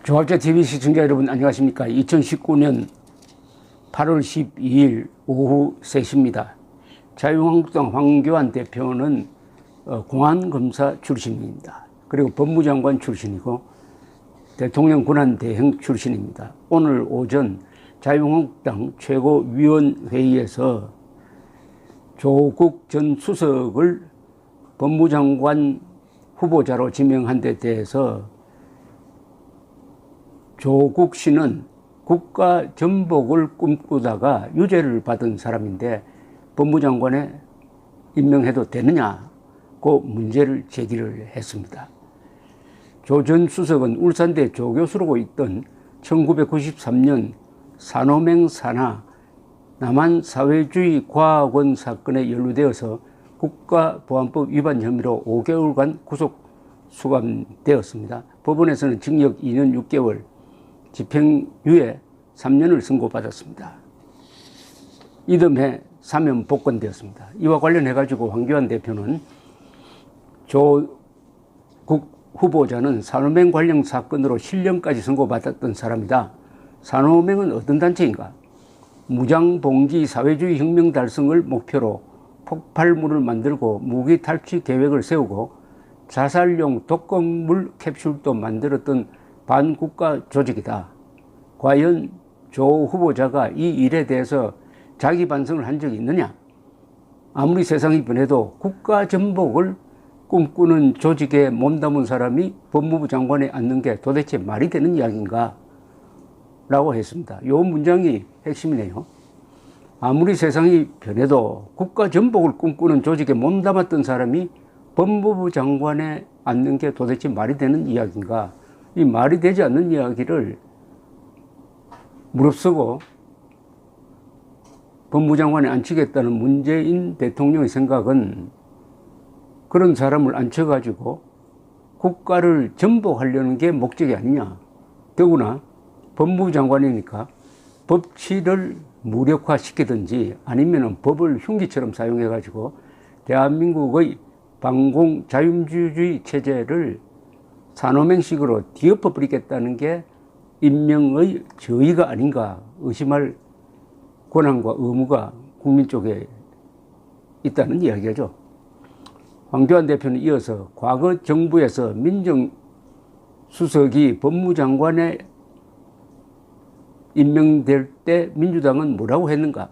조합자TV 시청자 여러분 안녕하십니까. 2019년 8월 12일 오후 3시입니다. 자유한국당 황교안 대표는 공안검사 출신입니다. 그리고 법무장관 출신이고 대통령 권한대행 출신입니다. 오늘 오전 자유한국당 최고위원회의에서 조국 전 수석을 법무장관 후보자로 지명한 데 대해서 조국 씨는 국가 전복을 꿈꾸다가 유죄를 받은 사람인데 법무장관에 임명해도 되느냐고 문제를 제기를 했습니다. 조 전 수석은 울산대 조교수로 있던 1993년 산호맹 산하 남한사회주의 과학원 사건에 연루되어서 국가보안법 위반 혐의로 5개월간 구속 수감되었습니다. 법원에서는 징역 2년 6개월, 집행유예 3년을 선고받았습니다. 이듬해 사면 복권되었습니다. 이와 관련해 가지고 황교안 대표는 조국 후보자는 산호맹 관련 사건으로 실형까지 선고받았던 사람이다. 산호맹은 어떤 단체인가? 무장봉기 사회주의 혁명 달성을 목표로 폭발물을 만들고 무기 탈취 계획을 세우고 자살용 독극물 캡슐도 만들었던 반국가 조직이다. 과연 조 후보자가 이 일에 대해서 자기 반성을 한 적이 있느냐? 아무리 세상이 변해도 국가 전복을 꿈꾸는 조직에 몸담은 사람이 법무부 장관에 앉는 게 도대체 말이 되는 이야기인가? 라고 했습니다. 이 문장이 핵심이네요. 아무리 세상이 변해도 국가 전복을 꿈꾸는 조직에 몸담았던 사람이 법무부 장관에 앉는 게 도대체 말이 되는 이야기인가? 이 말이 되지 않는 이야기를 무릅쓰고 법무장관에 앉히겠다는 문재인 대통령의 생각은 그런 사람을 앉혀가지고 국가를 전복하려는 게 목적이 아니냐. 더구나 법무부 장관이니까 법치를 무력화시키든지 아니면 법을 흉기처럼 사용해가지고 대한민국의 반공 자유민주주의 체제를 산호맹식으로 뒤엎어버리겠다는 게 임명의 저의가 아닌가 의심할 권한과 의무가 국민 쪽에 있다는 이야기죠. 황교안 대표는 이어서 과거 정부에서 민정수석이 법무장관에 임명될 때 민주당은 뭐라고 했는가?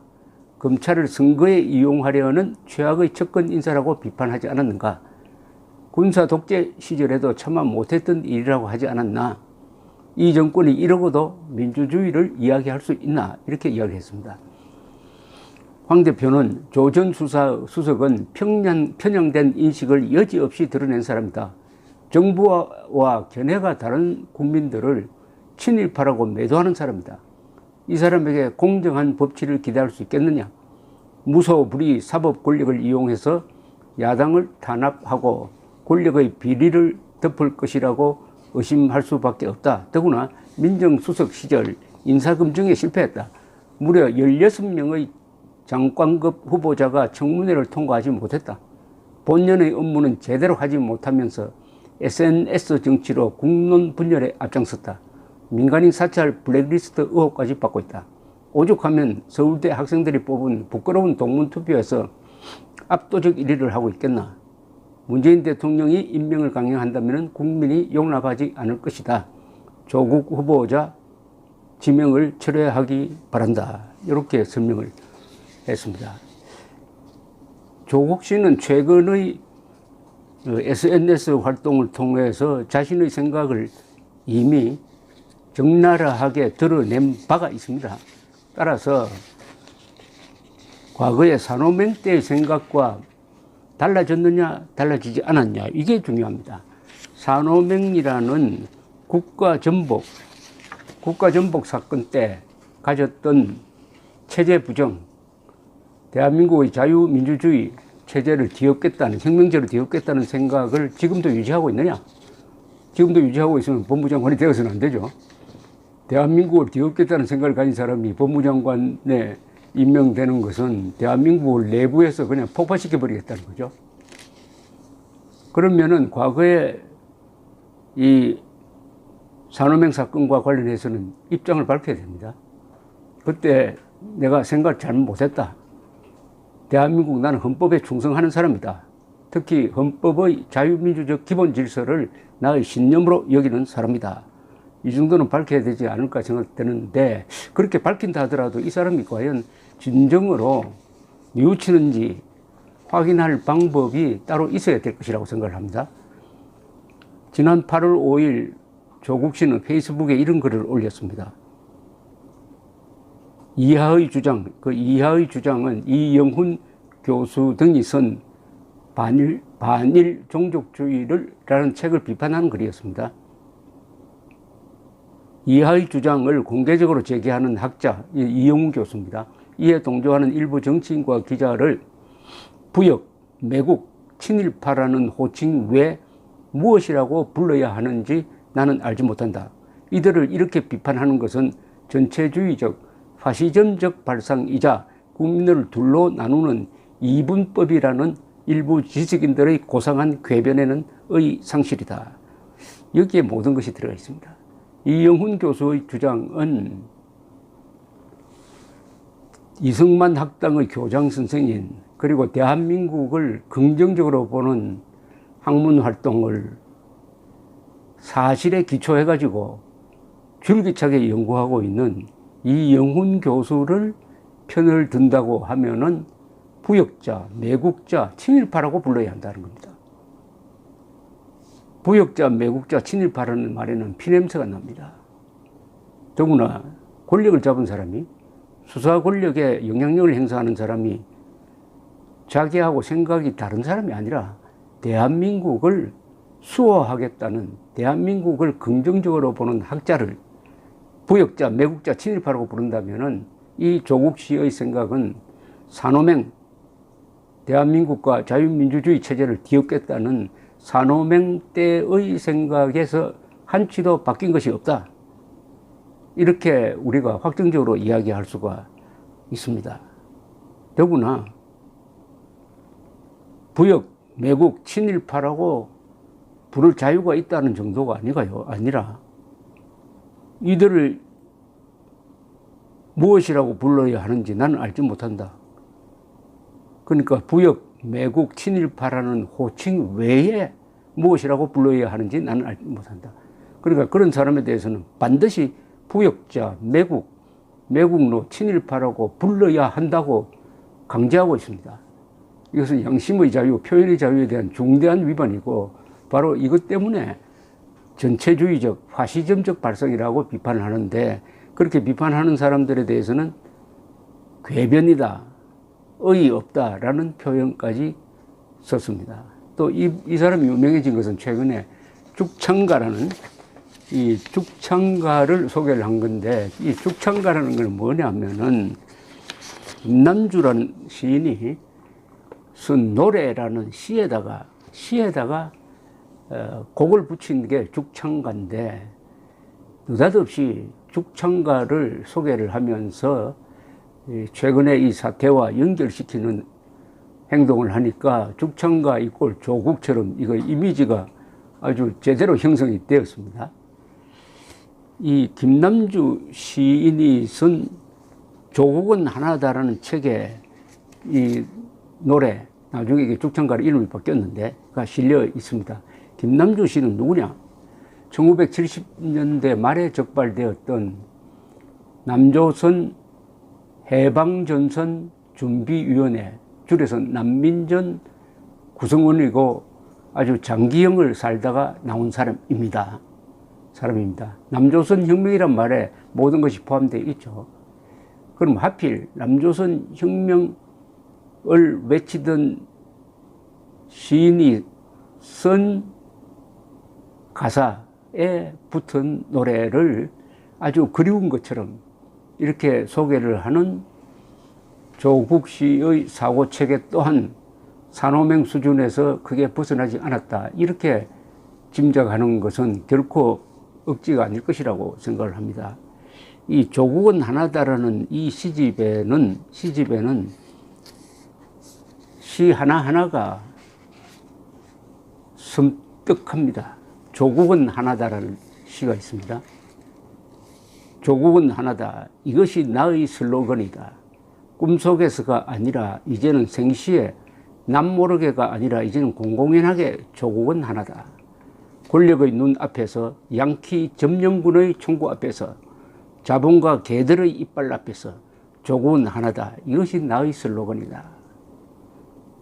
검찰을 선거에 이용하려는 최악의 접근 인사라고 비판하지 않았는가? 군사 독재 시절에도 참아 못했던 일이라고 하지 않았나? 이 정권이 이러고도 민주주의를 이야기할 수 있나? 이렇게 이야기했습니다. 황 대표는 조 전 수석은 편향된 인식을 여지없이 드러낸 사람이다. 정부와 견해가 다른 국민들을 친일파라고 매도하는 사람이다. 이 사람에게 공정한 법치를 기대할 수 있겠느냐? 무소불위 사법 권력을 이용해서 야당을 탄압하고 권력의 비리를 덮을 것이라고 의심할 수밖에 없다. 더구나 민정수석 시절 인사검증에 실패했다. 무려 16명의 장관급 후보자가 청문회를 통과하지 못했다. 본연의 업무는 제대로 하지 못하면서 SNS 정치로 국론 분열에 앞장섰다. 민간인 사찰 블랙리스트 의혹까지 받고 있다. 오죽하면 서울대 학생들이 뽑은 부끄러운 동문투표에서 압도적 1위를 하고 있겠나. 문재인 대통령이 임명을 강행한다면 국민이 용납하지 않을 것이다. 조국 후보자 지명을 철회하기 바란다. 이렇게 설명을 했습니다. 조국 씨는 최근의 SNS 활동을 통해서 자신의 생각을 이미 적나라하게 드러낸 바가 있습니다. 따라서 과거의 산호맹 때의 생각과 달라졌느냐 달라지지 않았냐 이게 중요합니다. 산호맹이라는 국가 전복 사건 때 가졌던 체제 부정, 대한민국의 자유민주주의 체제를 뒤엎겠다는, 혁명제로 뒤엎겠다는 생각을 지금도 유지하고 있느냐? 지금도 유지하고 있으면 법무장관이 되어서는 안 되죠. 대한민국을 뒤엎겠다는 생각을 가진 사람이 법무장관에 임명되는 것은 대한민국을 내부에서 그냥 폭파시켜버리겠다는 거죠. 그러면은 과거에 이 산호맹 사건과 관련해서는 입장을 밝혀야 됩니다. 그때 내가 생각을 잘못 못했다. 대한민국 나는 헌법에 충성하는 사람이다. 특히 헌법의 자유민주적 기본 질서를 나의 신념으로 여기는 사람이다. 이 정도는 밝혀야 되지 않을까 생각되는데, 그렇게 밝힌다 하더라도 이 사람이 과연 진정으로 뉘우치는지 확인할 방법이 따로 있어야 될 것이라고 생각을 합니다. 지난 8월 5일 조국 씨는 페이스북에 이런 글을 올렸습니다. 이하의 주장, 그 이하의 주장은 이영훈 교수 등이 쓴 반일 종족주의라는 책을 비판하는 글이었습니다. 이하의 주장을 공개적으로 제기하는 학자 이영훈 교수입니다. 이에 동조하는 일부 정치인과 기자를 부역, 매국, 친일파라는 호칭 외에 무엇이라고 불러야 하는지 나는 알지 못한다. 이들을 이렇게 비판하는 것은 전체주의적, 파시즘적 발상이자 국민을 둘로 나누는 이분법이라는 일부 지식인들의 고상한 궤변에는 의 상실이다. 여기에 모든 것이 들어가 있습니다. 이영훈 교수의 주장은 이승만 학당의 교장 선생인, 그리고 대한민국을 긍정적으로 보는 학문 활동을 사실에 기초해가지고 줄기차게 연구하고 있는 이영훈 교수를 편을 든다고 하면은 부역자, 매국자, 친일파라고 불러야 한다는 겁니다. 부역자, 매국자, 친일파라는 말에는 피냄새가 납니다. 더구나 권력을 잡은 사람이, 수사 권력에 영향력을 행사하는 사람이 자기하고 생각이 다른 사람이 아니라 대한민국을 수호하겠다는, 대한민국을 긍정적으로 보는 학자를 부역자, 매국자, 친일파라고 부른다면은 이 조국 씨의 생각은 산호맹, 대한민국과 자유민주주의 체제를 뒤엎겠다는 산호맹 때의 생각에서 한치도 바뀐 것이 없다. 이렇게 우리가 확정적으로 이야기할 수가 있습니다. 더구나 부역, 매국, 친일파라고 부를 자유가 있다는 정도가 아니라 이들을 무엇이라고 불러야 하는지 나는 알지 못한다. 그러니까 부역, 매국, 친일파라는 호칭 외에 무엇이라고 불러야 하는지 나는 알지 못한다. 그러니까 그런 사람에 대해서는 반드시 부역자, 매국노, 친일파라고 불러야 한다고 강제하고 있습니다. 이것은 양심의 자유, 표현의 자유에 대한 중대한 위반이고, 바로 이것 때문에 전체주의적, 파시즘적 발상이라고 비판을 하는데, 그렇게 비판하는 사람들에 대해서는 궤변이다, 의의 없다라는 표현까지 썼습니다. 또 이 사람이 유명해진 것은 최근에 죽창가라는, 이 죽창가를 소개를 한 건데, 이 죽창가라는 건 뭐냐면은 김남주라는 시인이 쓴 노래라는 시에다가 곡을 붙인 게 죽창가인데, 느닷없이 죽창가를 소개를 하면서 최근에 이 사태와 연결시키는 행동을 하니까 죽창가 이꼴 조국처럼 이거 이미지가 아주 제대로 형성이 되었습니다. 이 김남주 시인이 쓴 조국은 하나다라는 책에 이 노래, 나중에 이게 죽창가로 이름이 바뀌었는데가 실려 있습니다. 김남주 씨는 누구냐? 1970년대 말에 적발되었던 남조선 해방전선 준비위원회, 줄여서 난민전 구성원이고 아주 장기형을 살다가 나온 사람입니다. 남조선 혁명이란 말에 모든 것이 포함되어 있죠. 그럼 하필 남조선 혁명을 외치던 시인이 쓴 가사에 붙은 노래를 아주 그리운 것처럼 이렇게 소개를 하는 조국 씨의 사고체계 또한 산호맹 수준에서 크게 벗어나지 않았다. 이렇게 짐작하는 것은 결코 억지가 아닐 것이라고 생각을 합니다. 이 조국은 하나다라는 이 시집에는 시 하나하나가 섬뜩합니다. 조국은 하나다라는 시가 있습니다. 조국은 하나다. 이것이 나의 슬로건이다. 꿈속에서가 아니라 이제는 생시에, 남모르게가 아니라 이제는 공공연하게 조국은 하나다. 권력의 눈 앞에서, 양키 점령군의 총구 앞에서, 자본과 개들의 이빨 앞에서 조국은 하나다. 이것이 나의 슬로건이다.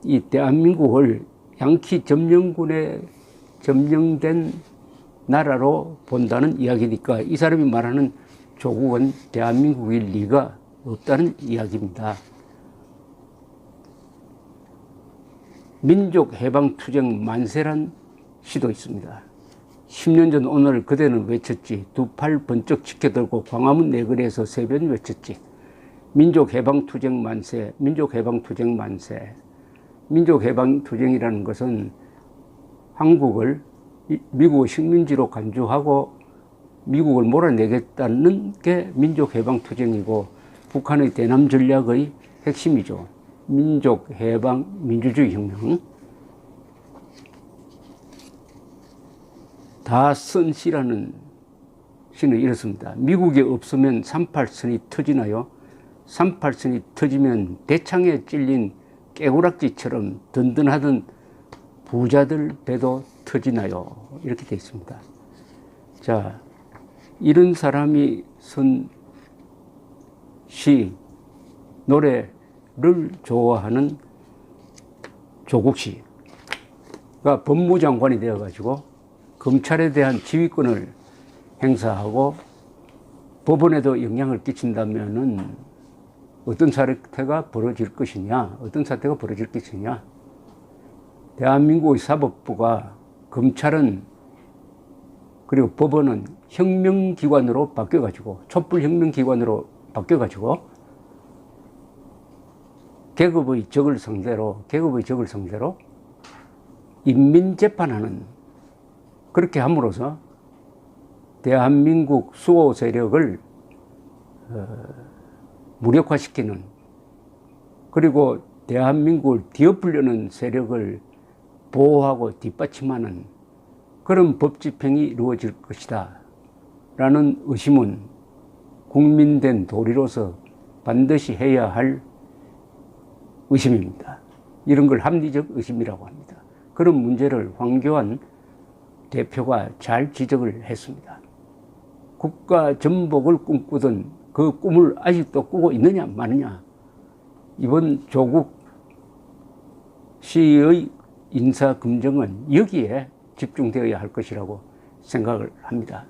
이 대한민국을 양키 점령군에 점령된 나라로 본다는 이야기니까 이 사람이 말하는 조국은 대한민국일 리가 없다는 이야기입니다. 민족해방투쟁 만세란 시도 있습니다. 10년 전 오늘 그대는 외쳤지. 두 팔 번쩍 지켜들고 광화문 내거리에서 세변 외쳤지. 민족해방투쟁 만세, 민족해방투쟁 만세. 민족해방투쟁이라는 것은 한국을 미국의 식민지로 간주하고 미국을 몰아내겠다는 게 민족해방투쟁이고 북한의 대남 전략의 핵심이죠. 민족해방 민주주의 혁명. 다선시라는 시는 이렇습니다. 미국이 없으면 38선이 터지나요? 38선이 터지면 대창에 찔린 깨구락지처럼 든든하던 부자들 배도 터지나요? 이렇게 되어 있습니다. 자, 이런 사람이 쓴 시, 노래를 좋아하는 조국시가 법무장관이 되어가지고 검찰에 대한 지휘권을 행사하고 법원에도 영향을 끼친다면은 어떤 사태가 벌어질 것이냐, 어떤 사태가 벌어질 것이냐. 대한민국의 사법부가, 검찰은, 그리고 법원은 혁명기관으로 바뀌어가지고, 촛불혁명기관으로 바뀌어가지고, 계급의 적을 상대로 인민재판하는, 그렇게 함으로써 대한민국 수호 세력을 무력화시키는, 그리고 대한민국을 뒤엎으려는 세력을 보호하고 뒷받침하는 그런 법 집행이 이루어질 것이다 라는 의심은 국민된 도리로서 반드시 해야 할 의심입니다. 이런 걸 합리적 의심이라고 합니다. 그런 문제를 황교안 대표가 잘 지적을 했습니다. 국가 전복을 꿈꾸던 그 꿈을 아직도 꾸고 있느냐 마느냐. 이번 조국 씨의 인사 검증은 여기에 집중되어야 할 것이라고 생각을 합니다.